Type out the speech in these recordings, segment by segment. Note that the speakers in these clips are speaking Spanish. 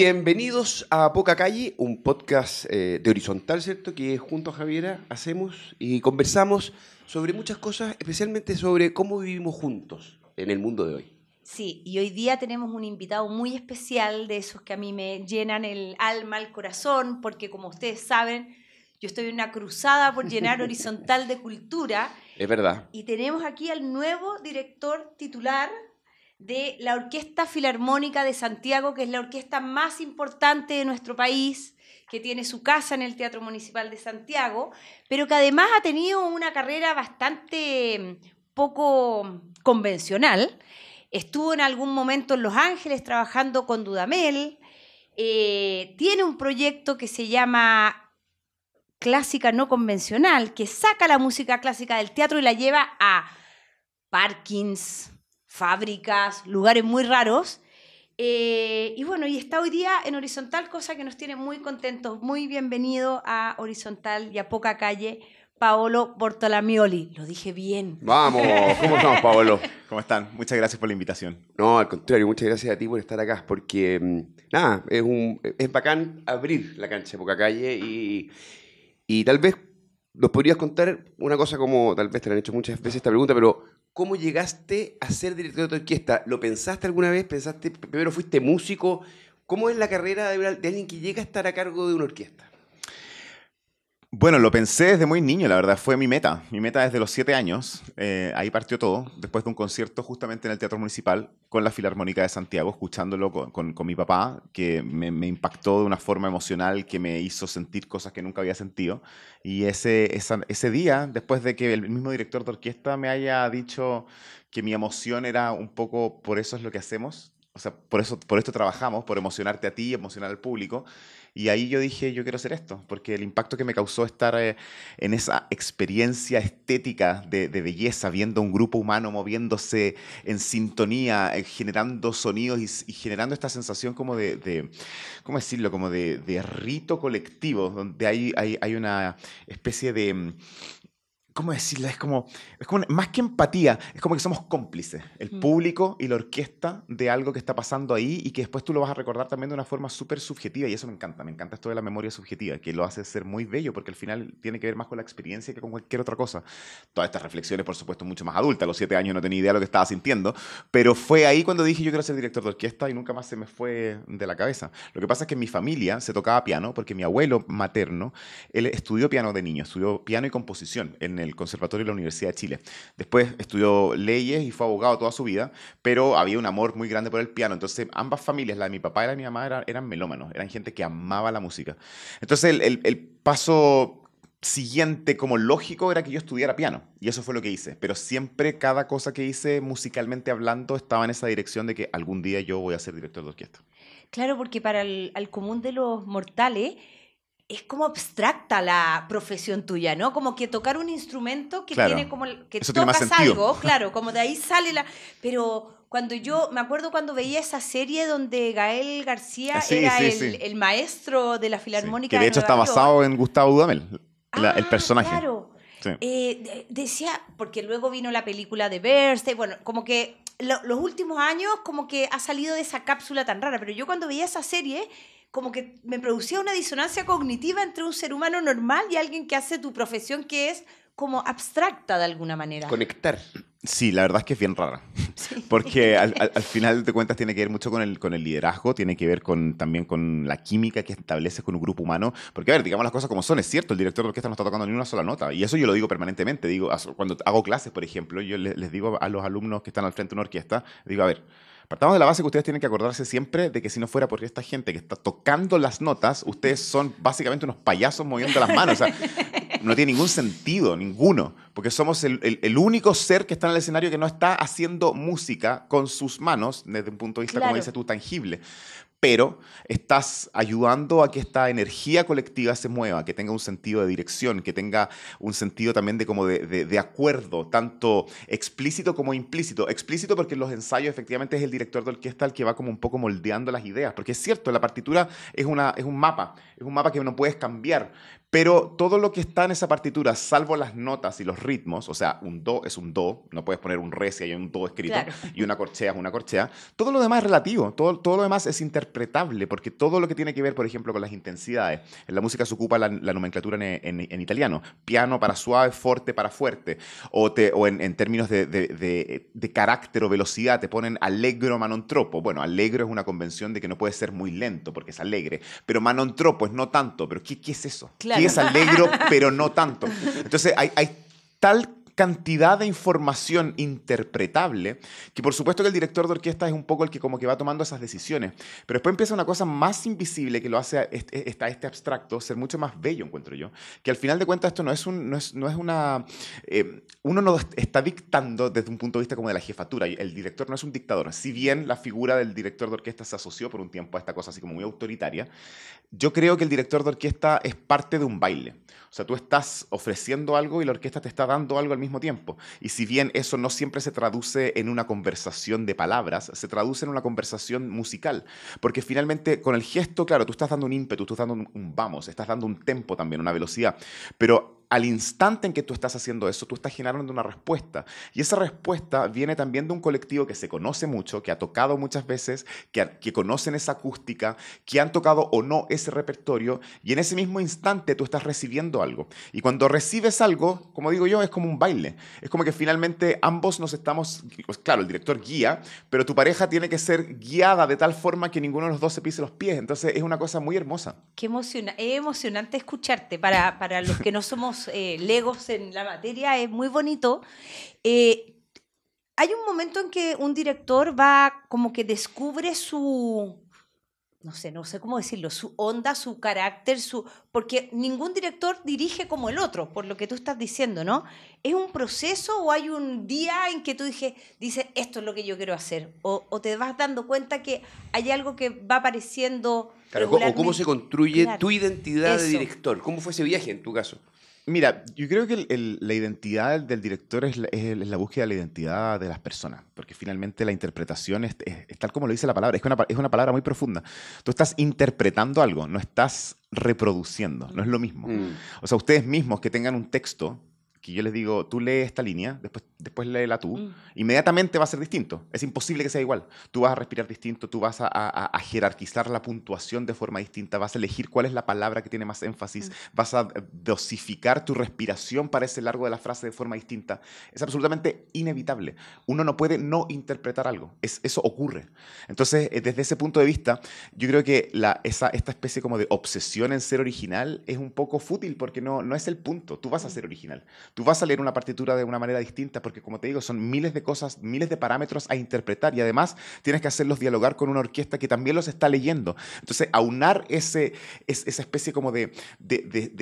Bienvenidos a Poca Calle, un podcast de Horizontal, ¿cierto? Que junto a Javiera hacemos y conversamos sobre muchas cosas, especialmente sobre cómo vivimos juntos en el mundo de hoy. Sí, y hoy día tenemos un invitado muy especial, de esos que a mí me llenan el alma, el corazón, porque como ustedes saben, yo estoy en una cruzada por llenar Horizontal de cultura. Es verdad. Y tenemos aquí al nuevo director titular de la Orquesta Filarmónica de Santiago, que es la orquesta más importante de nuestro país, que tiene su casa en el Teatro Municipal de Santiago, pero que además ha tenido una carrera bastante poco convencional. Estuvo en algún momento en Los Ángeles trabajando con Dudamel. Tiene un proyecto que se llama Clásica No Convencional, que saca la música clásica del teatro y la lleva a parkings, fábricas, lugares muy raros. Y bueno, y está hoy día en Horizontal, cosa que nos tiene muy contentos. Muy bienvenido a Horizontal y a Poca Calle, Paolo Bortolamioli. Lo dije bien. Vamos, ¿cómo estamos, Paolo? ¿Cómo están? Muchas gracias por la invitación. No, al contrario, muchas gracias a ti por estar acá, porque nada, es bacán abrir la cancha de Poca Calle y tal vez nos podrías contar una cosa como, tal vez te la han hecho muchas veces esta pregunta, pero ¿cómo llegaste a ser director de orquesta? ¿Lo pensaste alguna vez? ¿Pensaste, primero fuiste músico? ¿Cómo es la carrera de alguien que llega a estar a cargo de una orquesta? Bueno, lo pensé desde muy niño, la verdad, fue mi meta. Mi meta desde los 7 años, ahí partió todo, después de un concierto justamente en el Teatro Municipal con la Filarmónica de Santiago, escuchándolo con mi papá, que me impactó de una forma emocional que me hizo sentir cosas que nunca había sentido. Y ese día, después de que el mismo director de orquesta me haya dicho que mi emoción era un poco, por eso es lo que hacemos, o sea, por esto trabajamos, por emocionarte a ti, emocionar al público. Y ahí yo dije, yo quiero hacer esto, porque el impacto que me causó estar en esa experiencia estética de belleza, viendo un grupo humano moviéndose en sintonía, generando sonidos y generando esta sensación como ¿cómo decirlo? Como de rito colectivo, donde hay una especie de... ¿Cómo decirlo? Es como más que empatía, es como que somos cómplices, el público y la orquesta de algo que está pasando ahí y que después tú lo vas a recordar también de una forma súper subjetiva y eso me encanta esto de la memoria subjetiva, que lo hace ser muy bello porque al final tiene que ver más con la experiencia que con cualquier otra cosa. Todas estas reflexiones, por supuesto, mucho más adultas, a los 7 años no tenía idea de lo que estaba sintiendo, pero fue ahí cuando dije yo quiero ser director de orquesta y nunca más se me fue de la cabeza. Lo que pasa es que en mi familia se tocaba piano porque mi abuelo materno, él estudió piano de niño, estudió piano y composición en el Conservatorio de la Universidad de Chile. Después estudió leyes y fue abogado toda su vida, pero había un amor muy grande por el piano. Entonces, ambas familias, la de mi papá y la de mi mamá, eran melómanos, eran gente que amaba la música. Entonces, el paso siguiente como lógico era que yo estudiara piano, y eso fue lo que hice. Pero siempre, cada cosa que hice, musicalmente hablando, estaba en esa dirección de que algún día yo voy a ser director de orquesta. Claro, porque para el común de los mortales es como abstracta la profesión tuya, ¿no? Como que tocar un instrumento que Claro, tiene como que eso tiene más tocas sentido. algo, claro, como de ahí sale la... Pero cuando me acuerdo cuando veía esa serie donde Gael García Sí, era sí. el maestro de la Sí, Filarmónica que de de hecho Nueva está York. basado en Gustavo Dudamel, el personaje. Claro. Sí. Decía, porque luego vino la película de Bernstein, bueno, como que los últimos años como que ha salido de esa cápsula tan rara, pero yo cuando veía esa serie como que me producía una disonancia cognitiva entre un ser humano normal y alguien que hace tu profesión que es como abstracta de alguna manera. Conectar. Sí, la verdad es que es bien rara, Sí. porque al final de cuentas tiene que ver mucho con el liderazgo, tiene que ver también con la química que estableces con un grupo humano, porque a ver, digamos las cosas como son, es cierto, el director de orquesta no está tocando ni una sola nota, y eso yo lo digo permanentemente, digo, cuando hago clases, por ejemplo, yo les digo a los alumnos que están al frente de una orquesta, digo, a ver, partamos de la base que ustedes tienen que acordarse siempre de que si no fuera por esta gente que está tocando las notas, ustedes son básicamente unos payasos moviendo las manos, o sea, no tiene ningún sentido, ninguno, porque somos el único ser que está en el escenario que no está haciendo música con sus manos, desde un punto de vista, como Claro. dices tú, tangible. Pero estás ayudando a que esta energía colectiva se mueva, que tenga un sentido de dirección, que tenga un sentido también de acuerdo, tanto explícito como implícito. Explícito porque en los ensayos efectivamente es el director de orquesta el que va como un poco moldeando las ideas, porque es cierto, la partitura es un mapa que no puedes cambiar, Pero todo lo que está en esa partitura, salvo las notas y los ritmos, o sea, un do es un do, no puedes poner un re si hay un do escrito, Claro. y una corchea es una corchea, todo lo demás es relativo, todo lo demás es interpretable, porque todo lo que tiene que ver, por ejemplo, con las intensidades, en la música se ocupa la nomenclatura en italiano, piano para suave, forte para fuerte, o en términos de carácter o velocidad, te ponen allegro ma non troppo. Bueno, allegro es una convención de que no puede ser muy lento, porque es alegre, pero ma non troppo es no tanto, pero ¿qué es eso? Claro. ¿Qué es allegro pero no tanto? Entonces hay tal cantidad de información interpretable que por supuesto que el director de orquesta es un poco el que como que va tomando esas decisiones, pero después empieza una cosa más invisible que lo hace a este abstracto ser mucho más bello, encuentro yo, que al final de cuentas esto no es una... uno no está dictando desde un punto de vista como de la jefatura, el director no es un dictador, si bien la figura del director de orquesta se asoció por un tiempo a esta cosa así como muy autoritaria, yo creo que el director de orquesta es parte de un baile. O sea, tú estás ofreciendo algo y la orquesta te está dando algo al mismo tiempo. Y si bien eso no siempre se traduce en una conversación de palabras, se traduce en una conversación musical. Porque finalmente con el gesto, claro, tú estás dando un ímpetu, tú estás dando un vamos, estás dando un tempo también, una velocidad. Pero al instante en que tú estás haciendo eso, tú estás generando una respuesta. Y esa respuesta viene también de un colectivo que se conoce mucho, que ha tocado muchas veces, que conocen esa acústica, que han tocado o no ese repertorio, y en ese mismo instante tú estás recibiendo algo. Y cuando recibes algo, como digo yo, es como un baile. Es como que finalmente ambos nos estamos... Pues claro, el director guía, pero tu pareja tiene que ser guiada de tal forma que ninguno de los dos se pise los pies. Entonces es una cosa muy hermosa. Qué es emocionante escucharte. Para los que no somos legos en la materia, es muy bonito. Hay un momento en que un director va como que descubre su... No sé cómo decirlo, su onda, su carácter, porque ningún director dirige como el otro, por lo que tú estás diciendo, ¿no? ¿Es un proceso o hay un día en que tú dices, esto es lo que yo quiero hacer? O te vas dando cuenta que hay algo que va apareciendo Claro, regularmente? o cómo se construye Claro. tu identidad de Eso. director. ¿Cómo fue ese viaje en tu caso? Mira, yo creo que la identidad del director es la búsqueda de la identidad de las personas, porque finalmente la interpretación es tal como lo dice la palabra, es una palabra muy profunda. Tú estás interpretando algo, no estás reproduciendo, no es lo mismo. O sea, ustedes mismos que tengan un texto, que yo les digo, tú lees esta línea, después léela tú, inmediatamente va a ser distinto. Es imposible que sea igual. Tú vas a respirar distinto, tú vas a jerarquizar la puntuación de forma distinta, vas a elegir cuál es la palabra que tiene más énfasis, vas a dosificar tu respiración para ese largo de la frase de forma distinta. Es absolutamente inevitable. Uno no puede no interpretar algo. Eso ocurre. Entonces, desde ese punto de vista, yo creo que esta especie como de obsesión en ser original es un poco fútil porque no es el punto. Tú vas a ser original. Tú vas a leer una partitura de una manera distinta porque, como te digo, son miles de cosas, miles de parámetros a interpretar y además tienes que hacerlos dialogar con una orquesta que también los está leyendo. Entonces, aunar esa especie como de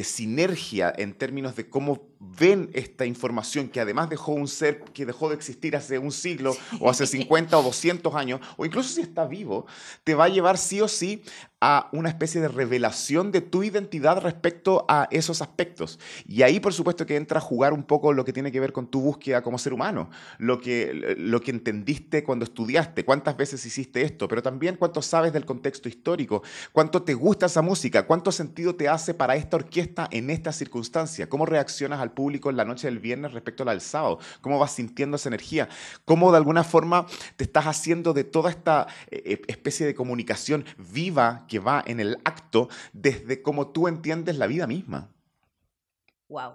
sinergia en términos de cómo ven esta información que además dejó un ser que dejó de existir hace un siglo o hace 50 o 200 años, o incluso si está vivo, te va a llevar sí o sí a una especie de revelación de tu identidad respecto a esos aspectos. Y ahí, por supuesto, que entra a jugar un poco lo que tiene que ver con tu búsqueda como ser humano, lo que entendiste cuando estudiaste, cuántas veces hiciste esto, pero también cuánto sabes del contexto histórico, cuánto te gusta esa música, cuánto sentido te hace para esta orquesta en esta circunstancia, cómo reaccionas al público en la noche del viernes respecto a la del sábado, cómo vas sintiendo esa energía, cómo de alguna forma te estás haciendo de toda esta especie de comunicación viva que va en el acto desde cómo tú entiendes la vida misma. Wow.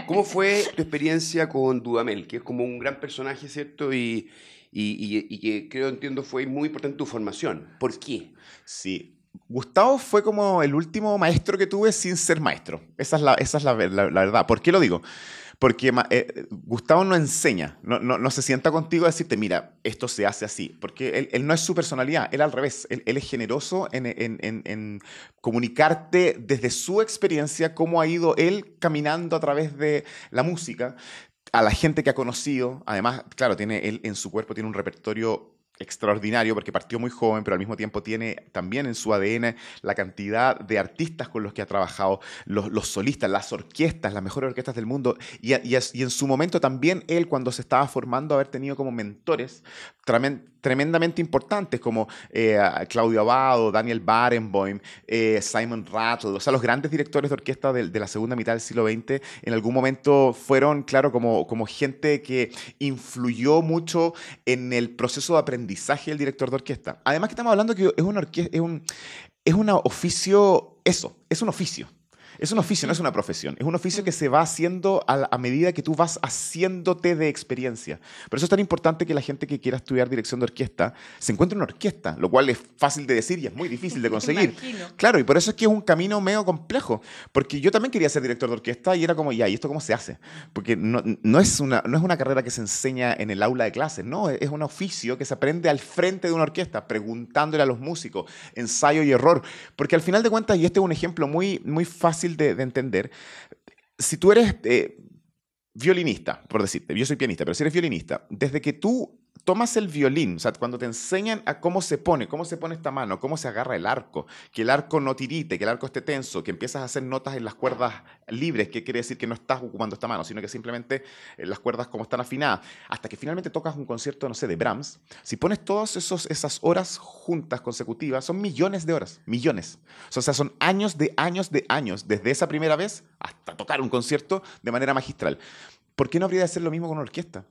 ¿Cómo fue tu experiencia con Dudamel? Que es como un gran personaje, ¿cierto? Y que entiendo fue muy importante en tu formación. ¿Por qué? Sí. Gustavo fue como el último maestro que tuve sin ser maestro. Esa es la verdad. ¿Por qué lo digo? Porque Gustavo no enseña, no se sienta contigo a decirte, mira, esto se hace así. Porque él no es su personalidad, él al revés. Él es generoso en comunicarte desde su experiencia cómo ha ido él caminando a través de la música, a la gente que ha conocido. Además, claro, él en su cuerpo tiene un repertorio extraordinario porque partió muy joven, pero al mismo tiempo tiene también en su ADN la cantidad de artistas con los que ha trabajado, los solistas, las orquestas, las mejores orquestas del mundo, y en su momento también él, cuando se estaba formando, haber tenido como mentores tremendamente importantes como Claudio Abbado, Daniel Barenboim, Simon Rattle, o sea, los grandes directores de orquesta de la segunda mitad del siglo XX en algún momento fueron, claro, como gente que influyó mucho en el proceso de aprendizaje del director de orquesta. Además que estamos hablando que es un oficio, eso, es un oficio. Es un oficio, no es una profesión. Es un oficio que se va haciendo a medida que tú vas haciéndote de experiencia. Por eso es tan importante que la gente que quiera estudiar dirección de orquesta se encuentre en una orquesta, lo cual es fácil de decir y es muy difícil de conseguir. Claro, y por eso es que es un camino medio complejo. Porque yo también quería ser director de orquesta y era como, ya, ¿y esto cómo se hace? Porque no es una carrera que se enseña en el aula de clases, no, es un oficio que se aprende al frente de una orquesta, preguntándole a los músicos, ensayo y error. Porque al final de cuentas, y este es un ejemplo muy, muy fácil de entender, si tú eres violinista, por decirte, yo soy pianista, pero si eres violinista, desde que tú tomas el violín, o sea, cuando te enseñan a cómo se pone esta mano, cómo se agarra el arco, que el arco no tirite, que el arco esté tenso, que empiezas a hacer notas en las cuerdas libres, que quiere decir que no estás ocupando esta mano, sino que simplemente las cuerdas como están afinadas, hasta que finalmente tocas un concierto, no sé, de Brahms, si pones todas esas horas juntas, consecutivas, son millones de horas, millones. O sea, son años de años de años, desde esa primera vez hasta tocar un concierto de manera magistral. ¿Por qué no habría de hacer lo mismo con una orquesta?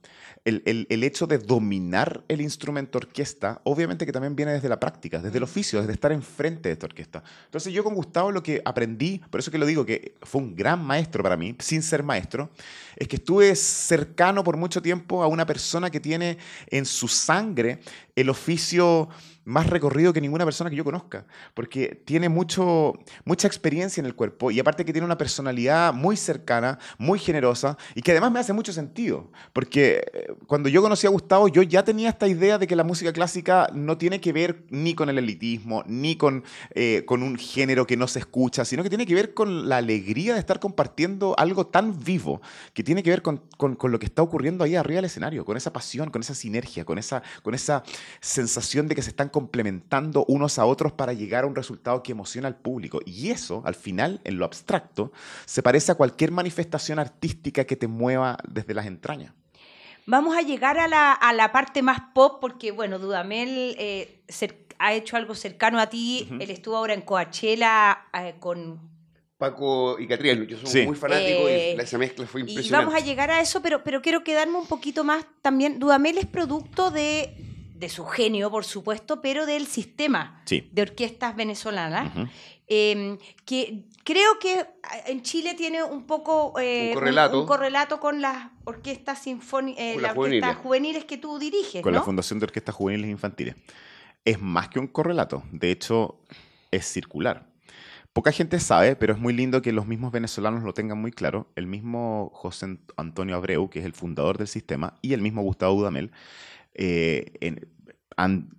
El hecho de dominar el instrumento orquesta, obviamente que también viene desde la práctica, desde el oficio, desde estar enfrente de esta orquesta. Entonces yo con Gustavo lo que aprendí, por eso que lo digo, que fue un gran maestro para mí, sin ser maestro, es que estuve cercano por mucho tiempo a una persona que tiene en su sangre el oficio más recorrido que ninguna persona que yo conozca, porque tiene mucha experiencia en el cuerpo y aparte que tiene una personalidad muy cercana, muy generosa y que además me hace mucho sentido, porque cuando yo conocí a Gustavo yo ya tenía esta idea de que la música clásica no tiene que ver ni con el elitismo, ni con un género que no se escucha, sino que tiene que ver con la alegría de estar compartiendo algo tan vivo, que tiene que ver con lo que está ocurriendo ahí arriba del escenario, con esa pasión, con esa sinergia, con esa sensación de que se están complementando unos a otros para llegar a un resultado que emociona al público. Y eso, al final, en lo abstracto, se parece a cualquier manifestación artística que te mueva desde las entrañas. Vamos a llegar a la parte más pop, porque, bueno, Dudamel ha hecho algo cercano a ti. Él estuvo ahora en Coachella con Paco y Catriel, yo soy Sí. muy fanático y esa mezcla fue y impresionante. vamos a llegar a eso, pero quiero quedarme un poquito más también. Dudamel es producto de su genio, por supuesto, pero del sistema Sí. de orquestas venezolanas, que creo que en Chile tiene un poco un correlato con las orquestas sinfónicas, las orquestas juveniles que tú diriges, Con ¿no? la Fundación de Orquestas Juveniles e Infantiles. Es más que un correlato, de hecho es circular. Poca gente sabe, pero es muy lindo que los mismos venezolanos lo tengan muy claro. El mismo José Antonio Abreu, que es el fundador del sistema, y el mismo Gustavo Dudamel han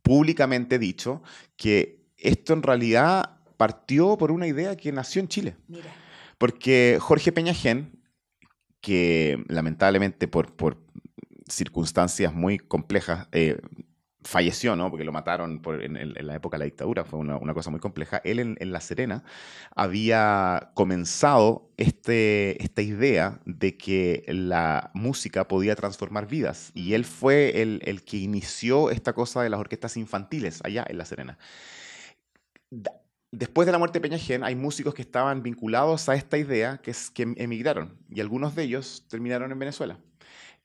públicamente dicho que esto en realidad partió por una idea que nació en Chile. Mira. Porque Jorge Peñagén, que lamentablemente por circunstancias muy complejas falleció, ¿no? Porque lo mataron en la época de la dictadura, fue una cosa muy compleja. Él en La Serena había comenzado esta idea de que la música podía transformar vidas y él fue el que inició esta cosa de las orquestas infantiles allá en La Serena. Después de la muerte de Peñagén hay músicos que estaban vinculados a esta idea que emigraron y algunos de ellos terminaron en Venezuela.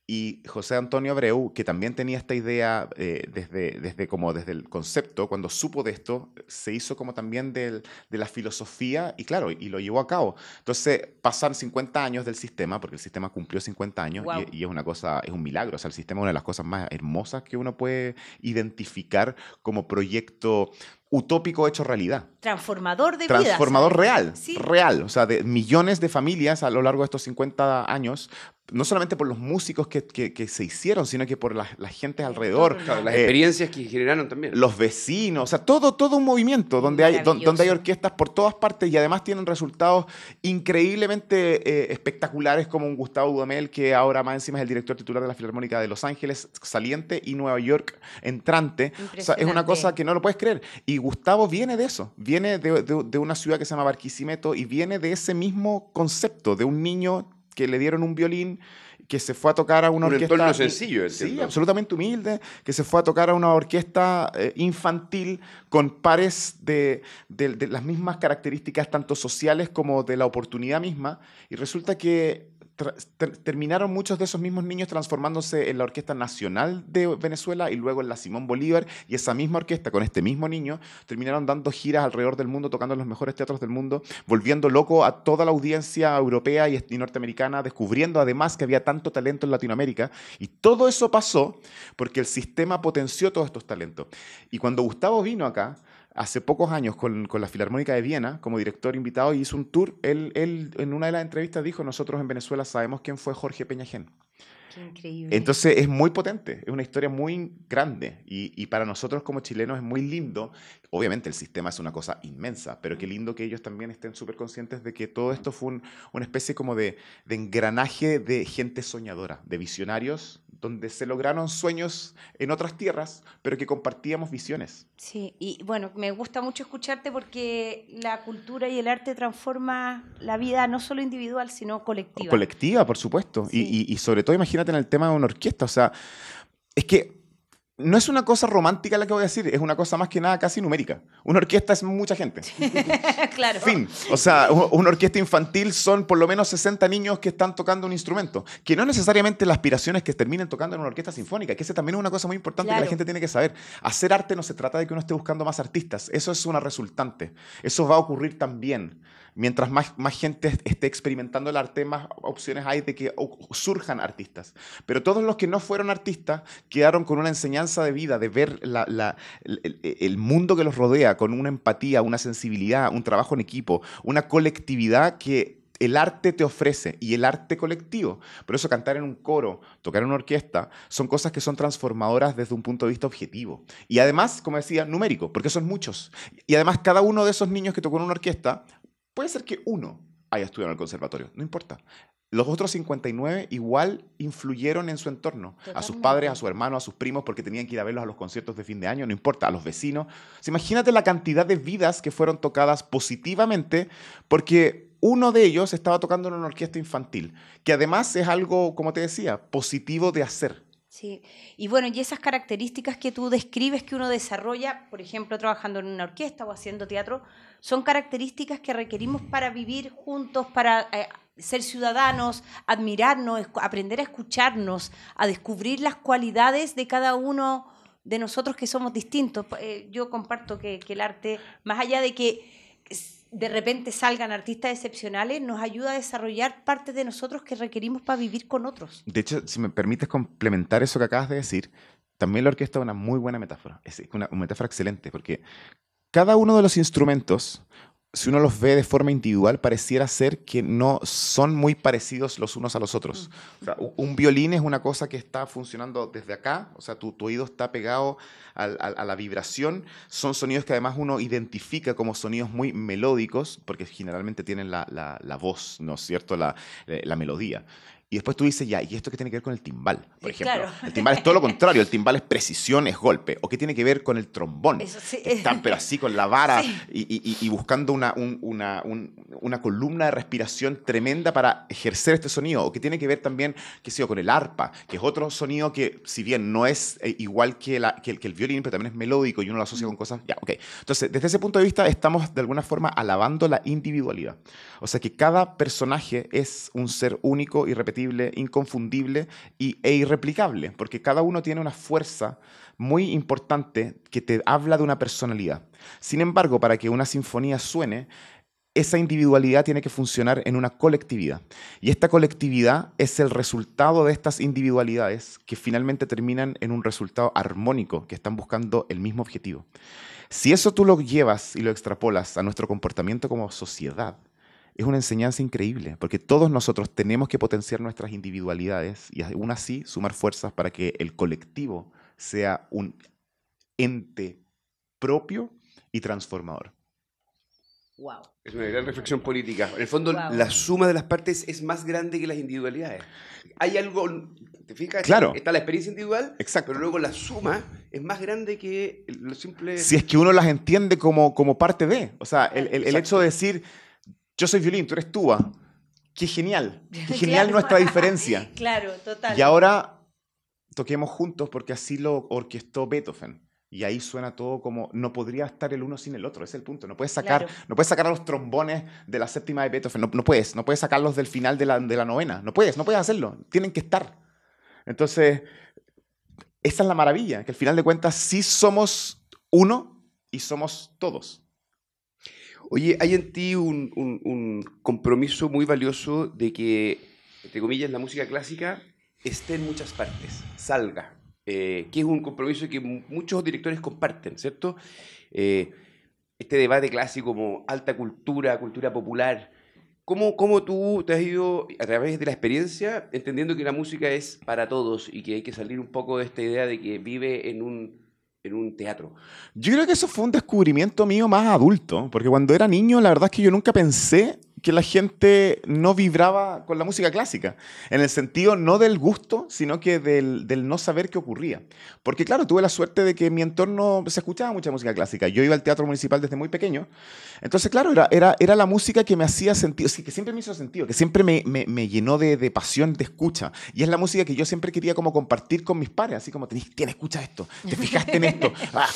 Y José Antonio Abreu, que también tenía esta idea desde el concepto, cuando supo de esto, se hizo como también de la filosofía y claro, y lo llevó a cabo. Entonces pasan 50 años del sistema, porque el sistema cumplió 50 años. Wow. Y es una cosa, es un milagro. O sea, el sistema es una de las cosas más hermosas que uno puede identificar como proyecto utópico hecho realidad. Transformador de vidas. Transformador real, Sí. real. O sea, de millones de familias a lo largo de estos 50 años, no solamente por los músicos que se hicieron, sino que por las gentes alrededor. Claro, las experiencias que generaron también. Los vecinos, o sea, todo un movimiento donde hay orquestas por todas partes y además tienen resultados increíblemente espectaculares, como un Gustavo Dudamel, que ahora más encima es el director titular de la Filarmónica de Los Ángeles saliente y Nueva York entrante. O sea, es una cosa que no lo puedes creer. Y Gustavo viene de eso, viene de una ciudad que se llama Barquisimeto y viene de ese mismo concepto de un niño que le dieron un violín, que se fue a tocar a una Un orquesta... entorno sencillo, Sí, entiendo. absolutamente humilde, que se fue a tocar a una orquesta infantil con pares de las mismas características tanto sociales como de la oportunidad misma, y resulta que terminaron muchos de esos mismos niños transformándose en la Orquesta Nacional de Venezuela y luego en la Simón Bolívar, y esa misma orquesta con este mismo niño terminaron dando giras alrededor del mundo, tocando en los mejores teatros del mundo, volviendo loco a toda la audiencia europea y norteamericana, descubriendo además que había tanto talento en Latinoamérica, y todo eso pasó porque el sistema potenció todos estos talentos. Y cuando Gustavo vino acá, hace pocos años con la Filarmónica de Viena como director invitado y hizo un tour, él en una de las entrevistas dijo: nosotros en Venezuela sabemos quién fue Jorge Peñagén. Qué increíble. Entonces es muy potente, es una historia muy grande y para nosotros como chilenos es muy lindo. Obviamente el sistema es una cosa inmensa, pero qué lindo que ellos también estén súper conscientes de que todo esto fue una especie como de engranaje de gente soñadora, de visionarios, donde se lograron sueños en otras tierras, pero que compartíamos visiones. Sí, y bueno, me gusta mucho escucharte porque la cultura y el arte transforma la vida no solo individual, sino colectiva. Colectiva, por supuesto. Sí. Y sobre todo imagínate en el tema de una orquesta. O sea, es que no es una cosa romántica la que voy a decir, es una cosa más que nada casi numérica. Una orquesta es mucha gente. Claro. Fin. O sea, una orquesta infantil son por lo menos 60 niños que están tocando un instrumento. Que no necesariamente la aspiración es que terminen tocando en una orquesta sinfónica, que esa también es una cosa muy importante que la gente tiene que saber. Hacer arte no se trata de que uno esté buscando más artistas. Eso es una resultante. Eso va a ocurrir también. Mientras más gente esté experimentando el arte, más opciones hay de que surjan artistas. Pero todos los que no fueron artistas quedaron con una enseñanza de vida, de ver el mundo que los rodea, con una empatía, una sensibilidad, un trabajo en equipo, una colectividad que el arte te ofrece, y el arte colectivo. Por eso cantar en un coro, tocar en una orquesta, son cosas que son transformadoras desde un punto de vista objetivo. Y además, como decía, numérico, porque son muchos. Y además, cada uno de esos niños que tocó en una orquesta, puede ser que uno haya estudiado en el conservatorio, no importa. Los otros 59 igual influyeron en su entorno. Totalmente. A sus padres, a sus hermanos, a sus primos, porque tenían que ir a verlos a los conciertos de fin de año, no importa, a los vecinos. O sea, imagínate la cantidad de vidas que fueron tocadas positivamente porque uno de ellos estaba tocando en una orquesta infantil, que además es algo, como te decía, positivo de hacer. Sí, y bueno, y esas características que tú describes que uno desarrolla, por ejemplo, trabajando en una orquesta o haciendo teatro, son características que requerimos para vivir juntos, para ser ciudadanos, admirarnos, aprender a escucharnos, a descubrir las cualidades de cada uno de nosotros que somos distintos. Yo comparto que el arte, más allá de que de repente salgan artistas excepcionales, nos ayuda a desarrollar partes de nosotros que requerimos para vivir con otros. De hecho, si me permites complementar eso que acabas de decir, también la orquesta es una muy buena metáfora. Es una metáfora excelente, porque cada uno de los instrumentos, si uno los ve de forma individual, pareciera ser que no son muy parecidos los unos a los otros. O sea, un violín es una cosa que está funcionando desde acá, o sea, tu oído está pegado a la vibración. Son sonidos que además uno identifica como sonidos muy melódicos, porque generalmente tienen la voz, ¿no es cierto?, la melodía. Y después tú dices, ya, ¿y esto qué tiene que ver con el timbal? Por ejemplo, claro. El timbal es todo lo contrario, el timbal es precisión, es golpe. ¿O qué tiene que ver con el trombón? Eso sí. Que están, pero así, con la vara, sí. y buscando una columna de respiración tremenda para ejercer este sonido. O que tiene que ver también, qué sé yo, con el arpa, que es otro sonido que, si bien no es igual que el violín, pero también es melódico y uno lo asocia con cosas... Ya, ok. Entonces, desde ese punto de vista, estamos de alguna forma alabando la individualidad. O sea, que cada personaje es un ser único, irrepetible, inconfundible e irreplicable, porque cada uno tiene una fuerza muy importante que te habla de una personalidad. Sin embargo, para que una sinfonía suene, esa individualidad tiene que funcionar en una colectividad. Y esta colectividad es el resultado de estas individualidades que finalmente terminan en un resultado armónico, que están buscando el mismo objetivo. Si eso tú lo llevas y lo extrapolas a nuestro comportamiento como sociedad, es una enseñanza increíble, porque todos nosotros tenemos que potenciar nuestras individualidades y aún así sumar fuerzas para que el colectivo sea un ente propio y transformador. Wow. Es una gran reflexión política. En el fondo, Wow. La suma de las partes es más grande que las individualidades. Hay algo, ¿te fijas? Claro. Está la experiencia individual, Exacto. Pero luego la suma es más grande que lo simple... Si es que uno las entiende como parte de. O sea, el hecho de decir, yo soy violín, tú eres tuba, qué genial Claro. nuestra diferencia. Claro, total. Y ahora toquemos juntos porque así lo orquestó Beethoven. Y ahí suena todo como, no podría estar el uno sin el otro, ese es el punto. No puedes sacar, Claro. no puedes sacar a los trombones de la séptima de Beethoven, no puedes sacarlos del final de la novena, no puedes hacerlo, tienen que estar. Entonces, esa es la maravilla, que al final de cuentas sí somos uno y somos todos. Oye, hay en ti un compromiso muy valioso de que, entre comillas, la música clásica esté en muchas partes, salga. Que es un compromiso que muchos directores comparten, ¿cierto? Este debate clásico como alta cultura, cultura popular. ¿Cómo tú te has ido, a través de la experiencia, entendiendo que la música es para todos y que hay que salir un poco de esta idea de que vive en un teatro? Yo creo que eso fue un descubrimiento mío más adulto, porque cuando era niño la verdad es que yo nunca pensé que la gente no vibraba con la música clásica, en el sentido no del gusto, sino que del no saber qué ocurría. Porque claro, tuve la suerte de que en mi entorno se escuchaba mucha música clásica. Yo iba al teatro municipal desde muy pequeño, entonces claro, era la música que me hacía sentido, sí, que siempre me hizo sentido, que siempre me llenó de pasión, de escucha. Y es la música que yo siempre quería como compartir con mis pares, así como, escucha esto, te fijaste en esto. Ah.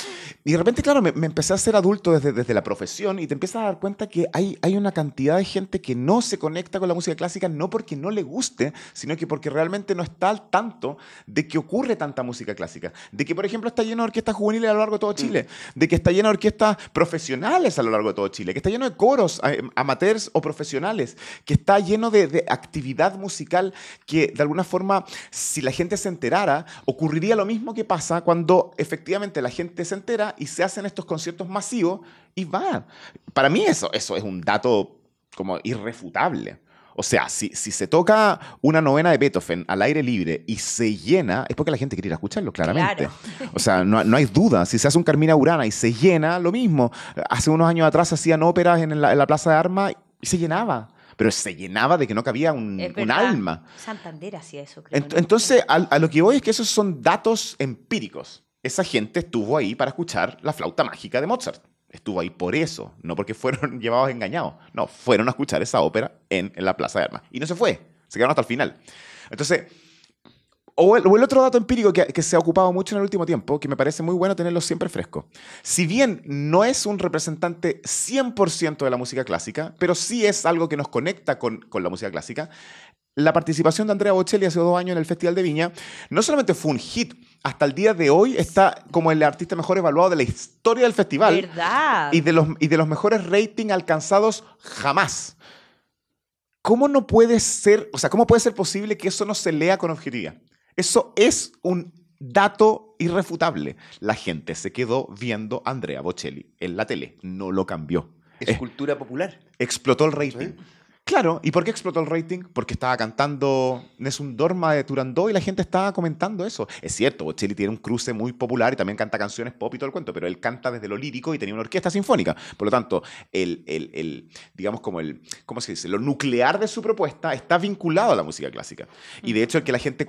Y de repente, claro, me empecé a ser adulto desde la profesión y te empiezas a dar cuenta que hay una cantidad de gente que no se conecta con la música clásica, no porque no le guste, sino que porque realmente no está al tanto de que ocurre tanta música clásica. De que, por ejemplo, está lleno de orquestas juveniles a lo largo de todo Chile. De que está lleno de orquestas profesionales a lo largo de todo Chile. Que está lleno de coros amateurs o profesionales. Que está lleno de actividad musical que, de alguna forma, si la gente se enterara, ocurriría lo mismo que pasa cuando efectivamente la gente se entera y se hacen estos conciertos masivos y va. Para mí eso es un dato como irrefutable. O sea, si se toca una novena de Beethoven al aire libre y se llena, es porque la gente quiere ir a escucharlo, claramente. Claro. O sea, no hay duda. Si se hace un Carmina Burana y se llena, lo mismo. Hace unos años atrás hacían óperas en la Plaza de Armas y se llenaba. Pero se llenaba de que no cabía un alma. Santander hacía eso, creo. Entonces, a lo que voy es que esos son datos empíricos. Esa gente estuvo ahí para escuchar la flauta mágica de Mozart. Estuvo ahí por eso, no porque fueron llevados engañados. No, fueron a escuchar esa ópera en la Plaza de Armas. Y no se fue, se quedaron hasta el final. Entonces, o el otro dato empírico que se ha ocupado mucho en el último tiempo, que me parece muy bueno tenerlo siempre fresco. Si bien no es un representante 100% de la música clásica, pero sí es algo que nos conecta con la música clásica, la participación de Andrea Bocelli hace 2 años en el Festival de Viña no solamente fue un hit, hasta el día de hoy está como el artista mejor evaluado de la historia del festival. ¿Verdad? Y de los mejores ratings alcanzados jamás. ¿Cómo no puede ser, o sea, cómo puede ser posible que eso no se lea con objetividad? Eso es un dato irrefutable. La gente se quedó viendo a Andrea Bocelli en la tele, no lo cambió. Es cultura popular. Explotó el rating. ¿Sí? Claro, ¿y por qué explotó el rating? Porque estaba cantando Nessun Dorma de Turandot y la gente estaba comentando eso. Es cierto, Bocelli tiene un cruce muy popular y también canta canciones pop y todo el cuento, pero él canta desde lo lírico y tenía una orquesta sinfónica. Por lo tanto, digamos como ¿cómo se dice? Lo nuclear de su propuesta está vinculado a la música clásica. Y de hecho, el que la gente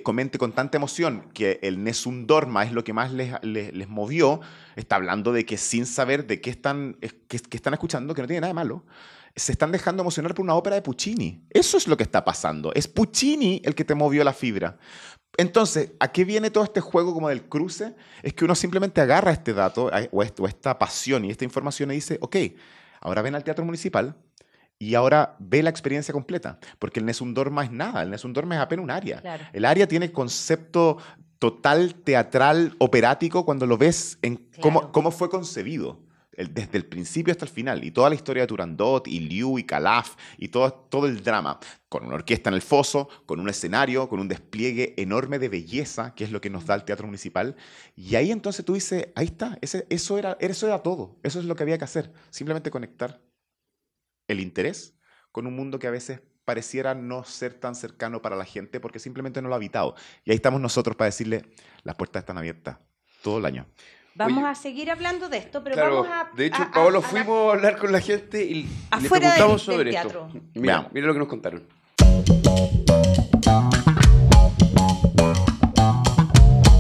comente con tanta emoción que el Nessun Dorma es lo que más les movió, está hablando de que sin saber de qué están escuchando, que no tiene nada de malo, se están dejando emocionar por una ópera de Puccini. Eso es lo que está pasando. Es Puccini el que te movió la fibra. Entonces, ¿a qué viene todo este juego como del cruce? Es que uno simplemente agarra este dato o esta pasión y esta información y dice, ok, ahora ven al Teatro Municipal y ahora ve la experiencia completa. Porque el Nessun Dorma es nada. El Nessun Dorma es apenas un aria. Claro. El aria tiene concepto total, teatral, operático cuando lo ves en cómo fue concebido. Desde el principio hasta el final, y toda la historia de Turandot, y Liu, y Calaf, y todo el drama, con una orquesta en el foso, con un escenario, con un despliegue enorme de belleza, que es lo que nos da el Teatro Municipal, y ahí entonces tú dices, ahí está, eso era todo, eso es lo que había que hacer, simplemente conectar el interés con un mundo que a veces pareciera no ser tan cercano para la gente, porque simplemente no lo ha habitado, y ahí estamos nosotros para decirle, las puertas están abiertas todo el año. Vamos a seguir hablando de esto, pero claro, vamos a... De hecho, Paolo, fuimos a hablar con la gente y le preguntamos sobre esto. Mira lo que nos contaron.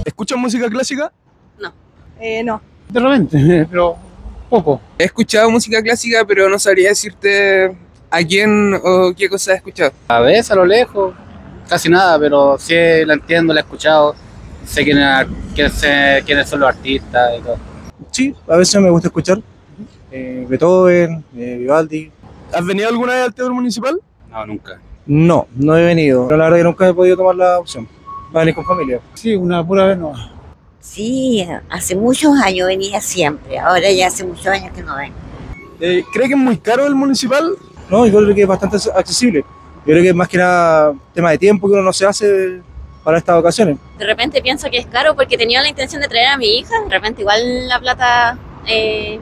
¿Escuchas música clásica? No. No. De repente, pero poco. He escuchado música clásica, pero no sabría decirte ¿A quién o qué cosa has escuchado? A veces a lo lejos, casi nada, pero sí la entiendo, la he escuchado, sé quiénes son los artistas y todo. Sí, a veces me gusta escuchar Beethoven, Vivaldi. ¿Has venido alguna vez al Teatro Municipal? No, nunca. No, no he venido. Pero la verdad que nunca he podido tomar la opción. Va a venir con familia. Sí, una pura vez no. Sí, hace muchos años venía siempre, ahora ya hace muchos años que no vengo. ¿Cree que es muy caro el municipal? No, yo creo que es bastante accesible. Yo creo que es más que nada tema de tiempo que uno no se hace para estas ocasiones. De repente pienso que es caro porque tenía la intención de traer a mi hija, de repente igual la plata es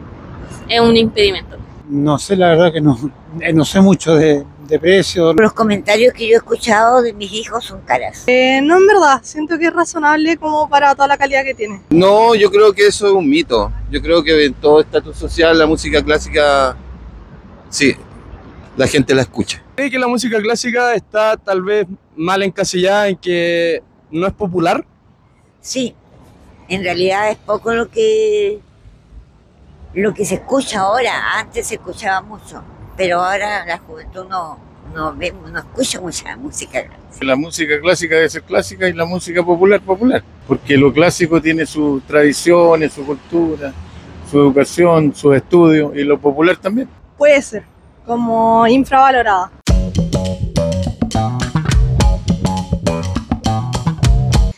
un impedimento. No sé, la verdad que no sé mucho de precios. Los comentarios que yo he escuchado de mis hijos son caras. No, en verdad, siento que es razonable como para toda la calidad que tiene. No, yo creo que eso es un mito. Yo creo que en todo estatus social la música clásica, sí, la gente la escucha. ¿Cree que la música clásica está tal vez mal encasillada en que no es popular? Sí, en realidad es poco lo que se escucha ahora. Antes se escuchaba mucho, pero ahora la juventud no escucha mucha música clásica. La música clásica debe ser clásica y la música popular, popular. Porque lo clásico tiene sus tradiciones, su cultura, su educación, sus estudios, y lo popular también. Puede ser, como infravalorada.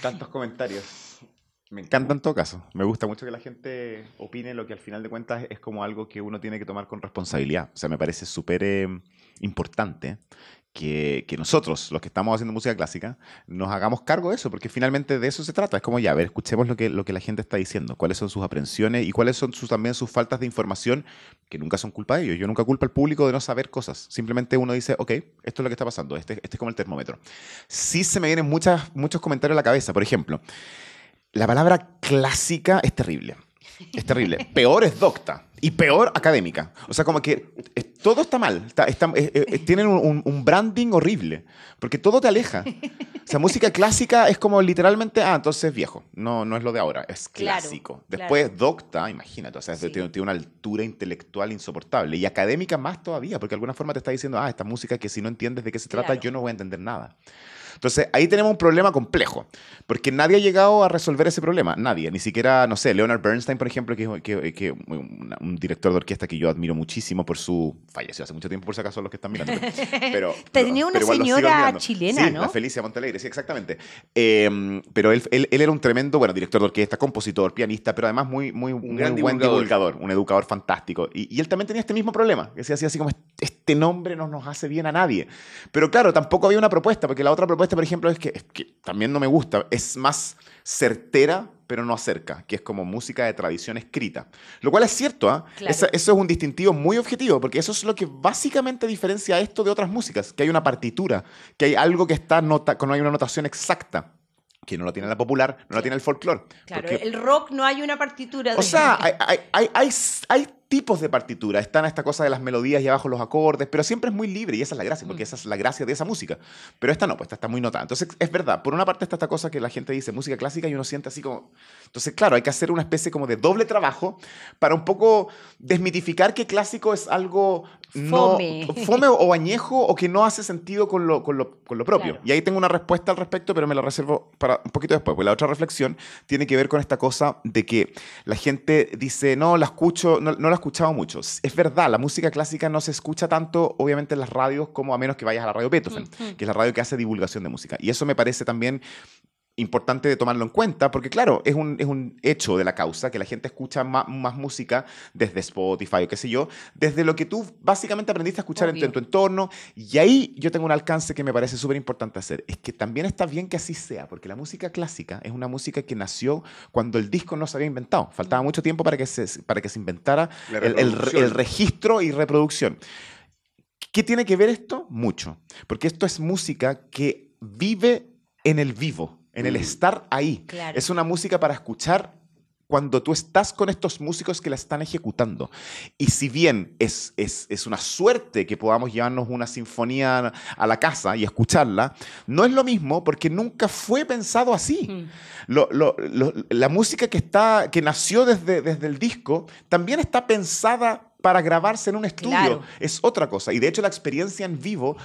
Tantos comentarios. Me encanta en todo caso. Me gusta mucho que la gente opine lo que al final de cuentas es como algo que uno tiene que tomar con responsabilidad. O sea, me parece súper importante que nosotros, los que estamos haciendo música clásica, nos hagamos cargo de eso, porque finalmente de eso se trata. Es como, ya, a ver, escuchemos lo que la gente está diciendo, cuáles son sus aprensiones y cuáles son también sus faltas de información, que nunca son culpa de ellos. Yo nunca culpo al público de no saber cosas. Simplemente uno dice, ok, esto es lo que está pasando, este es como el termómetro. Sí se me vienen muchos comentarios a la cabeza. Por ejemplo, la palabra clásica es terrible. Es terrible. Peor es docta y peor académica. O sea, como que todo está mal. Tienen un branding horrible. Porque todo te aleja. O sea, música clásica es como literalmente, entonces es viejo. No es lo de ahora, es clásico. Claro, Después claro. docta, imagínate. O sea, Sí. tiene una altura intelectual insoportable. Y académica más todavía, porque de alguna forma te está diciendo, esta música que si no entiendes de qué se trata, Claro. yo no voy a entender nada. Entonces, ahí tenemos un problema complejo, porque nadie ha llegado a resolver ese problema, nadie, ni siquiera, no sé, Leonard Bernstein, por ejemplo, que un director de orquesta que yo admiro muchísimo falleció hace mucho tiempo, por si acaso los que están mirando, pero Tenía una igual lo sigo señora admirando. chilena, sí, ¿no? la Felicia Montalegre, sí, exactamente. Pero él era un tremendo, director de orquesta, compositor, pianista, pero además muy gran buen divulgador. divulgador, un educador fantástico. Y él también tenía este mismo problema, que decía así como, este nombre no nos hace bien a nadie. Pero claro, tampoco había una propuesta, porque la otra propuesta, por ejemplo, es que también no me gusta, es más certera, pero no acerca, que es como música de tradición escrita. Lo cual es cierto, Claro. Eso es un distintivo muy objetivo, porque eso es lo que básicamente diferencia esto de otras músicas, que hay una partitura, que hay algo que está que no hay una notación exacta, que no lo tiene la popular, no lo tiene el folclore. Claro, Porque- el rock no hay una partitura. o sea, hay tipos de partitura. Están esta cosa de las melodías y abajo los acordes, pero siempre es muy libre y esa es la gracia, porque esa es la gracia de esa música. Pero esta no, pues esta está muy notada. Entonces, es verdad, por una parte está esta cosa que la gente dice música clásica y uno siente así como... Entonces, claro, hay que hacer una especie como de doble trabajo para un poco desmitificar que clásico es algo fome o añejo o que no hace sentido con lo propio. Claro. Y ahí tengo una respuesta al respecto, pero me la reservo para un poquito después. Pues la otra reflexión tiene que ver con esta cosa de que la gente dice, no, la escucho, no la he escuchado mucho. Es verdad, la música clásica no se escucha tanto, obviamente, en las radios, como a menos que vayas a la radio Beethoven, que es la radio que hace divulgación de música. Y eso me parece también importante de tomarlo en cuenta, porque claro, es un hecho de la causa que la gente escucha más música desde Spotify o qué sé yo, desde lo que tú básicamente aprendiste a escuchar en tu entorno, y ahí yo tengo un alcance que me parece súper importante hacer, es que también está bien que así sea, porque la música clásica es una música que nació cuando el disco no se había inventado, faltaba mucho tiempo para que se inventara el registro y reproducción. ¿Qué tiene que ver esto? Mucho, porque esto es música que vive en el vivo, en el estar ahí. Claro. Es una música para escuchar cuando tú estás con estos músicos que la están ejecutando. Y si bien es una suerte que podamos llevarnos una sinfonía a la casa y escucharla, no es lo mismo porque nunca fue pensado así. La música que nació desde el disco también está pensada para grabarse en un estudio. Claro. Es otra cosa. Y de hecho la experiencia en vivo,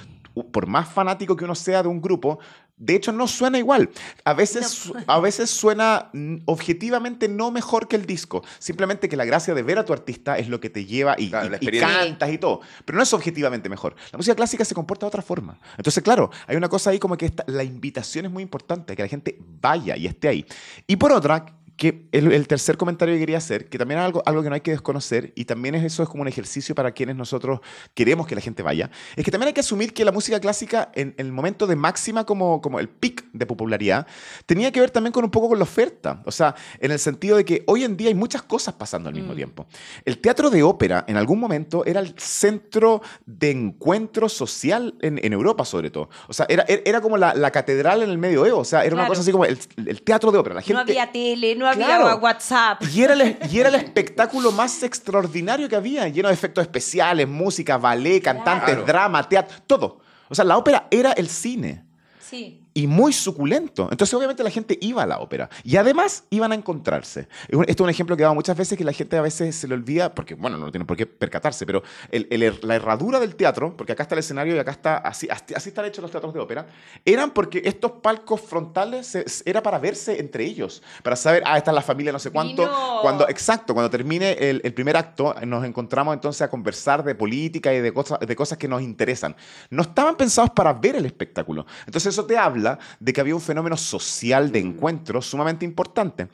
por más fanático que uno sea de un grupo, de hecho no suena igual. A veces suena objetivamente no mejor que el disco. Simplemente que la gracia de ver a tu artista es lo que te lleva y cantas y todo. Pero no es objetivamente mejor. La música clásica se comporta de otra forma. Entonces, claro, hay una cosa ahí como que la invitación es muy importante, que la gente vaya y esté ahí. Y por otra, que el tercer comentario que quería hacer, que también es algo que no hay que desconocer, y también eso es como un ejercicio para quienes nosotros queremos que la gente vaya, es que también hay que asumir que la música clásica, en el momento de máxima, como el pic de popularidad, tenía que ver también con un poco con la oferta. O sea, en el sentido de que hoy en día hay muchas cosas pasando al mismo tiempo. El teatro de ópera, en algún momento, era el centro de encuentro social en Europa, sobre todo. O sea, era como la catedral en el medioevo. O sea, era una cosa así como el teatro de ópera. La gente, no había tele, no había WhatsApp. Y era el espectáculo más extraordinario que había, lleno de efectos especiales, música, ballet, cantantes, drama, teatro, todo. O sea, la ópera era el cine. Sí. Y muy suculento. Entonces, obviamente, la gente iba a la ópera. Y además, iban a encontrarse. Esto es un ejemplo que he dado muchas veces, que la gente a veces se le olvida, porque, bueno, no tiene por qué percatarse, pero la herradura del teatro, porque acá está el escenario y acá está, así están hechos los teatros de ópera, eran porque estos palcos frontales era para verse entre ellos, para saber, esta es la familia no sé cuánto. Cuando termine el primer acto, nos encontramos entonces a conversar de política y de cosas que nos interesan. No estaban pensados para ver el espectáculo. Entonces, eso te habla de que había un fenómeno social de encuentro sumamente importante.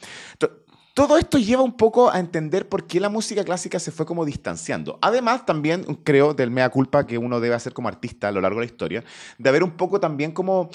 Todo esto lleva un poco a entender por qué la música clásica se fue como distanciando. Además, también creo del mea culpa que uno debe hacer como artista a lo largo de la historia, de haber un poco también como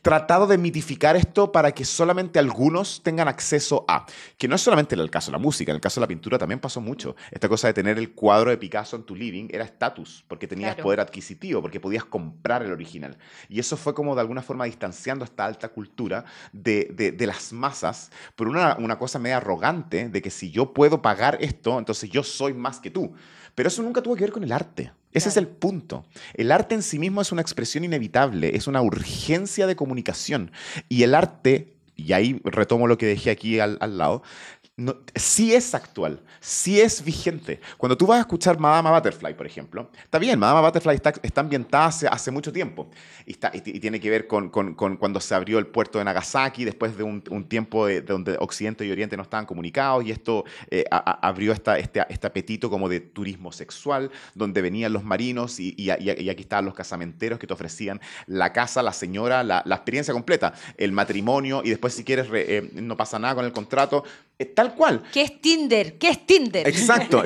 tratado de mitificar esto para que solamente algunos tengan acceso a. Que no es solamente el caso de la música, en el caso de la pintura también pasó mucho. Esta cosa de tener el cuadro de Picasso en tu living era estatus, porque tenías poder adquisitivo, porque podías comprar el original. Y eso fue como de alguna forma distanciando esta alta cultura de las masas por una cosa media arrogante de que si yo puedo pagar esto, entonces yo soy más que tú. Pero eso nunca tuvo que ver con el arte. Ese es el punto. El arte en sí mismo es una expresión inevitable, es una urgencia de comunicación. Y el arte, y ahí retomo lo que dejé aquí al lado, sí es actual, sí es vigente. Cuando tú vas a escuchar Madama Butterfly, por ejemplo, está bien, Madama Butterfly está ambientada hace mucho tiempo y tiene que ver con cuando se abrió el puerto de Nagasaki después de un tiempo donde Occidente y Oriente no estaban comunicados, y esto abrió este apetito como de turismo sexual, donde venían los marinos y aquí estaban los casamenteros que te ofrecían la casa, la señora, la experiencia completa, el matrimonio, y después si quieres no pasa nada con el contrato. Tal cual. ¿Qué es Tinder? ¿Qué es Tinder? Exacto.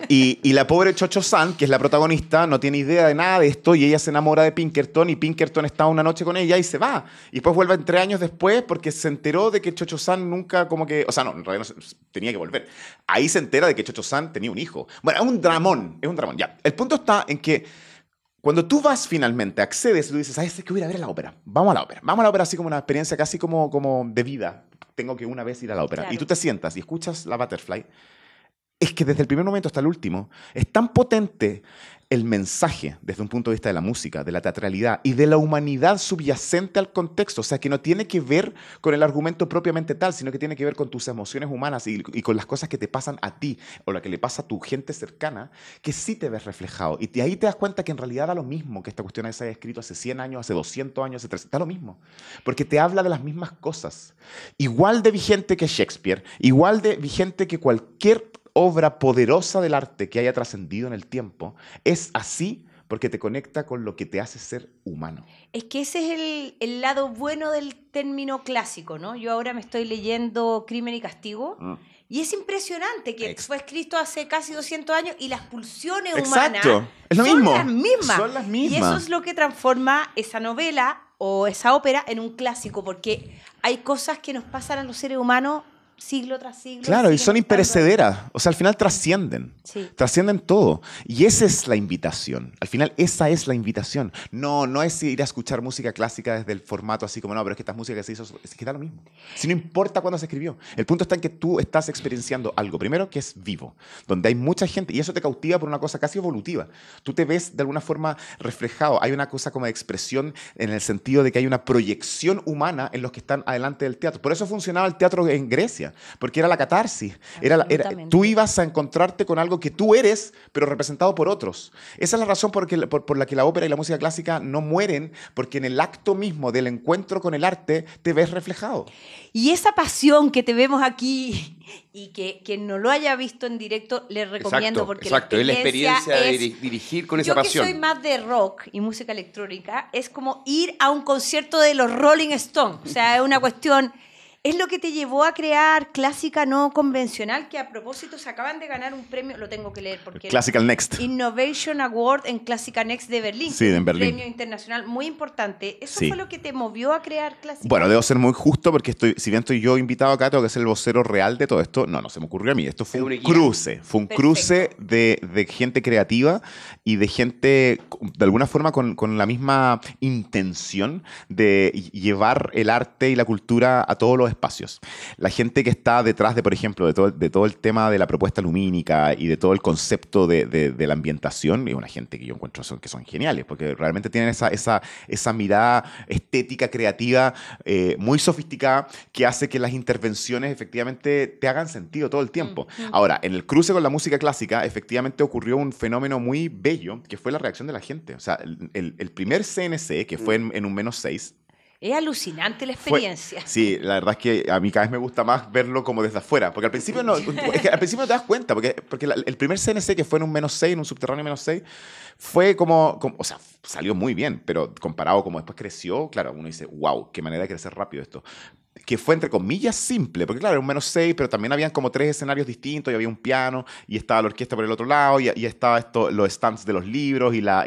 Y la pobre Cho-Cho-San, que es la protagonista, no tiene idea de nada de esto, y ella se enamora de Pinkerton, y Pinkerton está una noche con ella y se va. Y después vuelve 3 años después porque se enteró de que Cho-Cho-San nunca como que... O sea, no, en realidad no, tenía que volver. Ahí se entera de que Cho-Cho-San tenía un hijo. Bueno, es un dramón. Ya. El punto está en que cuando tú vas finalmente, accedes y tú dices, ¿sabes qué? Voy a ir a ver la ópera. Vamos a la ópera así como una experiencia casi como de vida. Tengo que una vez ir a la ópera. Claro. Y tú te sientas y escuchas la Butterfly. Es que desde el primer momento hasta el último es tan potente el mensaje desde un punto de vista de la música, de la teatralidad y de la humanidad subyacente al contexto. O sea, que no tiene que ver con el argumento propiamente tal, sino que tiene que ver con tus emociones humanas y con las cosas que te pasan a ti o lo que le pasa a tu gente cercana, que sí te ves reflejado. Y ahí te das cuenta que en realidad da lo mismo que esta cuestión se haya escrito hace 100 años, hace 200 años, hace 300. Da lo mismo. Porque te habla de las mismas cosas. Igual de vigente que Shakespeare, igual de vigente que cualquier obra poderosa del arte que haya trascendido en el tiempo, es así porque te conecta con lo que te hace ser humano. Es que ese es el lado bueno del término clásico, ¿no? Yo ahora me estoy leyendo Crimen y Castigo y es impresionante que fue escrito hace casi 200 años y las pulsiones humanas es lo son mismo. las mismas. Y eso es lo que transforma esa novela o esa ópera en un clásico, porque hay cosas que nos pasan a los seres humanos siglo tras siglo. Claro, y siguen son estando ahí. imperecederas. O sea, al final trascienden. Sí. Trascienden todo. Y esa es la invitación. Al final, esa es la invitación. No es ir a escuchar música clásica desde el formato así como, no, pero es que esta música que se hizo, es que da lo mismo. Si no importa cuándo se escribió. El punto está en que tú estás experienciando algo, primero, que es vivo, donde hay mucha gente, y eso te cautiva por una cosa casi evolutiva. Tú te ves de alguna forma reflejado. Hay una cosa como de expresión en el sentido de que hay una proyección humana en los que están adelante del teatro. Por eso funcionaba el teatro en Grecia, porque era la catarsis. Tú ibas a encontrarte con algo que tú eres, pero representado por otros. Esa es la razón por la que la ópera y la música clásica no mueren, porque en el acto mismo del encuentro con el arte te ves reflejado. Y esa pasión que te vemos aquí y que quien no lo haya visto en directo, les recomiendo porque exacto. Es la experiencia de dirigir con esa pasión. Yo que soy más de rock y música electrónica, es como ir a un concierto de los Rolling Stones. O sea, es una cuestión... Es lo que te llevó a crear Clásica No Convencional, que a propósito se acaban de ganar un premio, lo tengo que leer porque... Classical Next. Innovation Award en Clásica Next de Berlín. Sí, en Berlín. Un premio internacional muy importante. ¿Eso Sí. fue lo que te movió a crear Clásica? Bueno, debo ser muy justo porque si bien estoy yo invitado acá, tengo que ser el vocero real de todo esto. No se me ocurrió a mí. Esto fue un cruce. Fue un cruce de gente creativa y de gente, de alguna forma, con la misma intención de llevar el arte y la cultura a todos los espacios. La gente que está detrás de, por ejemplo, de todo el tema de la propuesta lumínica y de todo el concepto de la ambientación, es una gente que yo encuentro que son geniales, porque realmente tienen esa mirada estética, creativa, muy sofisticada, que hace que las intervenciones efectivamente te hagan sentido todo el tiempo. Ahora, en el cruce con la música clásica, efectivamente ocurrió un fenómeno muy bello, que fue la reacción de la gente. O sea, el primer CNC, que fue en un -6, Es alucinante la experiencia. Sí, la verdad es que a mí cada vez me gusta más verlo como desde afuera, porque al principio no te das cuenta, porque el primer CNC que fue en un -6, en un subterráneo -6, fue como, o sea, salió muy bien, pero comparado como después creció, claro, uno dice, wow, qué manera de crecer rápido esto. Que fue entre comillas simple, porque claro, era un -6, pero también habían como 3 escenarios distintos, y había un piano, y estaba la orquesta por el otro lado, y estaba los stands de los libros, y la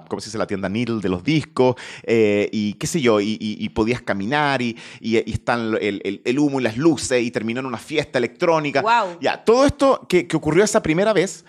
¿cómo se dice? La tienda Needle de los discos, y qué sé yo, y podías caminar, y están el humo y las luces, y terminó en una fiesta electrónica. Wow. Ya, todo esto que ocurrió esa primera vez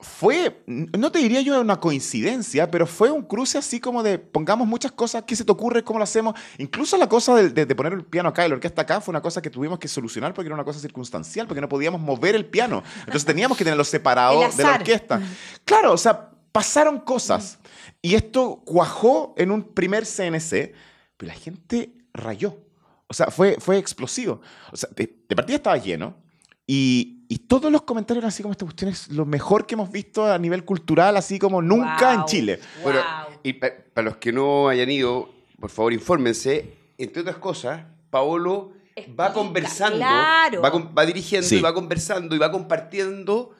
fue, no te diría yo una coincidencia, pero fue un cruce así como de pongamos muchas cosas, ¿qué se te ocurre? ¿Cómo lo hacemos? Incluso la cosa de poner el piano acá y la orquesta acá fue una cosa que tuvimos que solucionar porque era una cosa circunstancial, porque no podíamos mover el piano. Entonces teníamos que tenerlo separado de la orquesta. Claro, o sea, pasaron cosas. Y esto cuajó en un primer CNC, pero la gente rayó. O sea, fue explosivo. O sea, de partida estaba lleno. Y todos los comentarios eran así como esta cuestión es lo mejor que hemos visto a nivel cultural, así como nunca en Chile. Bueno, y para los que no hayan ido, por favor, infórmense. Entre otras cosas, Paolo va conversando, claro. va dirigiendo Sí. y va conversando y va compartiendo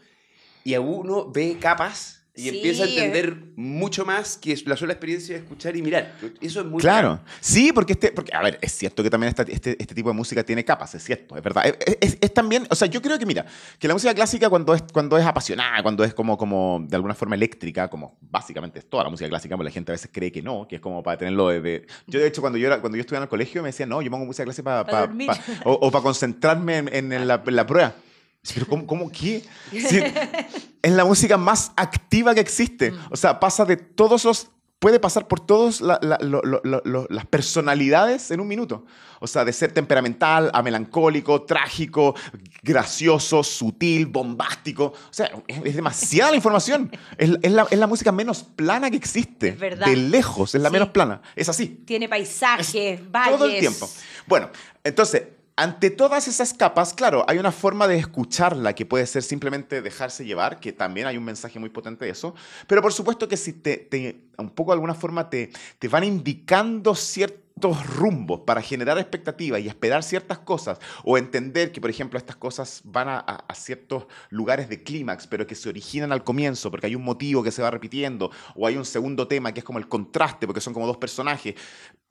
y a uno ve capas y Sí. empieza a entender mucho más que la sola experiencia de escuchar y mirar. Eso es muy Claro. Sí, porque, a ver, es cierto que también este tipo de música tiene capas, es cierto, es verdad. Es también, o sea, yo creo que, mira, que la música clásica cuando es apasionada, cuando es como de alguna forma eléctrica, como básicamente es toda la música clásica, porque la gente a veces cree que no, que es como para tenerlo Yo, de hecho, cuando yo estudiaba en el colegio me decían, no, yo pongo música clásica para dormir. o para concentrarme en la prueba. Pero ¿cómo qué? Sí, es la música más activa que existe. O sea, puede pasar por todas las personalidades en un minuto. O sea, de ser temperamental a melancólico, trágico, gracioso, sutil, bombástico. O sea, es demasiada la información. Es la música menos plana que existe. Es verdad. De lejos, es la Sí. menos plana. Es así. Tiene paisajes, valles. Todo el tiempo. Bueno, entonces, ante todas esas capas, claro, hay una forma de escucharla que puede ser simplemente dejarse llevar, que también hay un mensaje muy potente de eso, pero por supuesto que si un poco de alguna forma te van indicando ciertos rumbos para generar expectativas y esperar ciertas cosas, o entender que, por ejemplo, estas cosas van a ciertos lugares de clímax, pero que se originan al comienzo, porque hay un motivo que se va repitiendo, o hay un segundo tema que es como el contraste, porque son como dos personajes.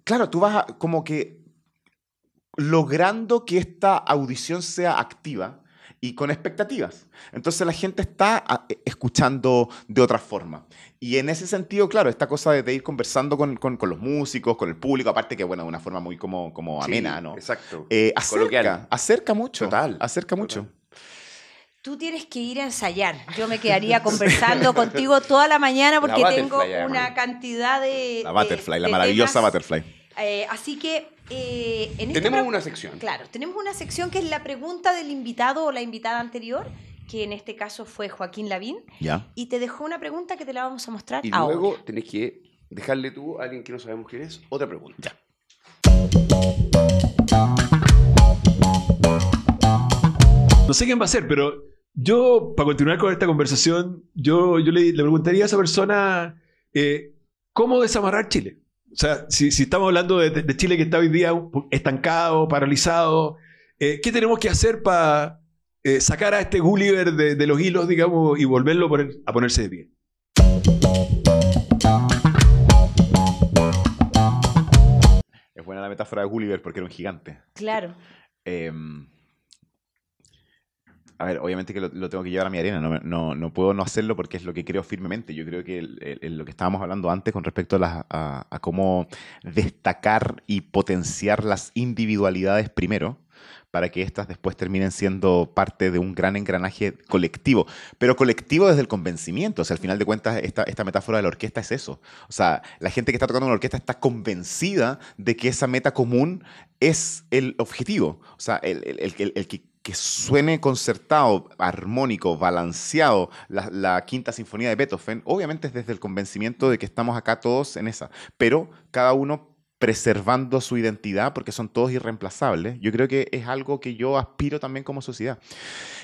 Claro, tú vas como que logrando que esta audición sea activa y con expectativas. Entonces la gente está escuchando de otra forma. Y en ese sentido, claro, esta cosa de ir conversando con los músicos, con el público, aparte que, bueno, de una forma muy como amena, ¿no? Exacto. Acerca mucho. Total. Acerca mucho. Tú tienes que ir a ensayar. Yo me quedaría conversando contigo toda la mañana porque tengo una cantidad de La Butterfly, la maravillosa temas. Butterfly. Así que en tenemos una sección. Claro, tenemos una sección que es la pregunta del invitado o la invitada anterior, que en este caso fue Joaquín Lavín. Ya. Y te dejó una pregunta que te la vamos a mostrar Y ahora. luego tenés que dejarle tú a alguien que no sabemos quién es otra pregunta. No sé quién va a ser, pero yo, para continuar con esta conversación, yo le preguntaría a esa persona cómo desamarrar Chile. O sea, si estamos hablando de Chile que está hoy día estancado, paralizado, ¿qué tenemos que hacer para sacar a este Gulliver de los hilos, digamos, y volverlo a ponerse de pie? Es buena la metáfora de Gulliver porque era un gigante. Claro. A ver, obviamente que lo tengo que llevar a mi arena, no puedo no hacerlo porque es lo que creo firmemente. Yo creo que lo que estábamos hablando antes con respecto a cómo destacar y potenciar las individualidades primero, para que éstas después terminen siendo parte de un gran engranaje colectivo, pero colectivo desde el convencimiento. O sea, al final de cuentas, esta metáfora de la orquesta es eso. O sea, la gente que está tocando una orquesta está convencida de que esa meta común es el objetivo. O sea, el que suene concertado, armónico, balanceado, la quinta sinfonía de Beethoven, obviamente es desde el convencimiento de que estamos acá todos en esa, pero cada uno preservando su identidad porque son todos irreemplazables. Yo creo que es algo que yo aspiro también como sociedad.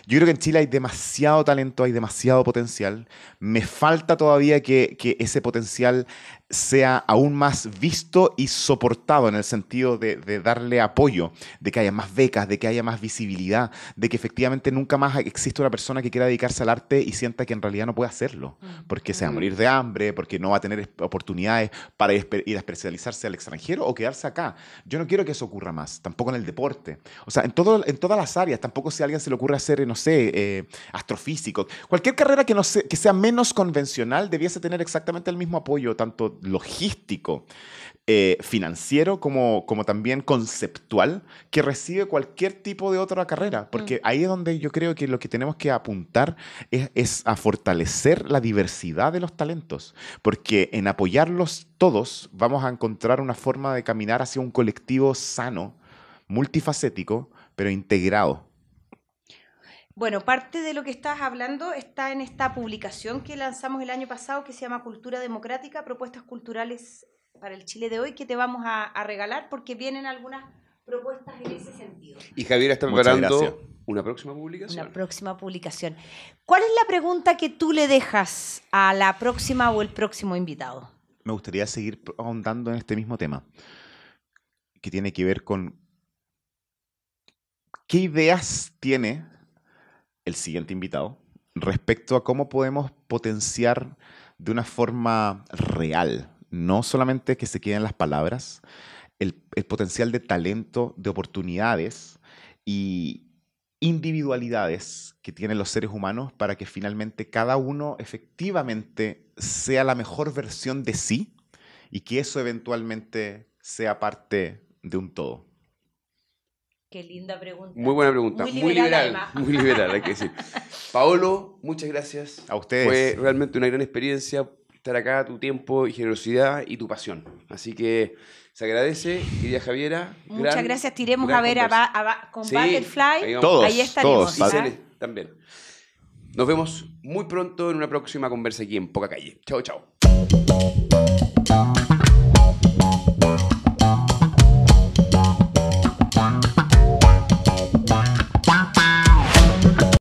Yo creo que en Chile hay demasiado talento, hay demasiado potencial. Me falta todavía que ese potencial sea aún más visto y soportado en el sentido de darle apoyo, de que haya más becas, de que haya más visibilidad, de que efectivamente nunca más exista una persona que quiera dedicarse al arte y sienta que en realidad no puede hacerlo, porque se va a morir de hambre, porque no va a tener oportunidades para ir a especializarse al extranjero o quedarse acá. Yo no quiero que eso ocurra más, tampoco en el deporte. O sea, en todas las áreas, tampoco si a alguien se le ocurre hacer, no sé, astrofísico. Cualquier carrera que sea menos convencional debiese tener exactamente el mismo apoyo, tanto logístico, financiero, como también conceptual, que recibe cualquier tipo de otra carrera. Porque ahí es donde yo creo que lo que tenemos que apuntar es a fortalecer la diversidad de los talentos. Porque en apoyarlos todos vamos a encontrar una forma de caminar hacia un colectivo sano, multifacético, pero integrado. Bueno, parte de lo que estás hablando está en esta publicación que lanzamos el año pasado que se llama Cultura Democrática, Propuestas Culturales para el Chile de hoy, que te vamos a regalar porque vienen algunas propuestas en ese sentido. Y Javier está preparando una próxima publicación. Una próxima publicación. ¿Cuál es la pregunta que tú le dejas a la próxima o el próximo invitado? Me gustaría seguir ahondando en este mismo tema, que tiene que ver con qué ideas tiene el siguiente invitado respecto a cómo podemos potenciar de una forma real, no solamente que se queden las palabras, el potencial de talento, de oportunidades y individualidades que tienen los seres humanos para que finalmente cada uno efectivamente sea la mejor versión de sí y que eso eventualmente sea parte de un todo. Qué linda pregunta. Muy buena pregunta. Muy liberal, hay que decir. Paolo, muchas gracias. A ustedes. Fue realmente una gran experiencia estar acá, tu tiempo y generosidad y tu pasión. Así que se agradece, querida Javiera. Muchas gracias. Tiremos a ver con Butterfly. Ahí estaremos. Todos. También. Nos vemos muy pronto en una próxima conversa aquí en Poca Calle. Chao, chao.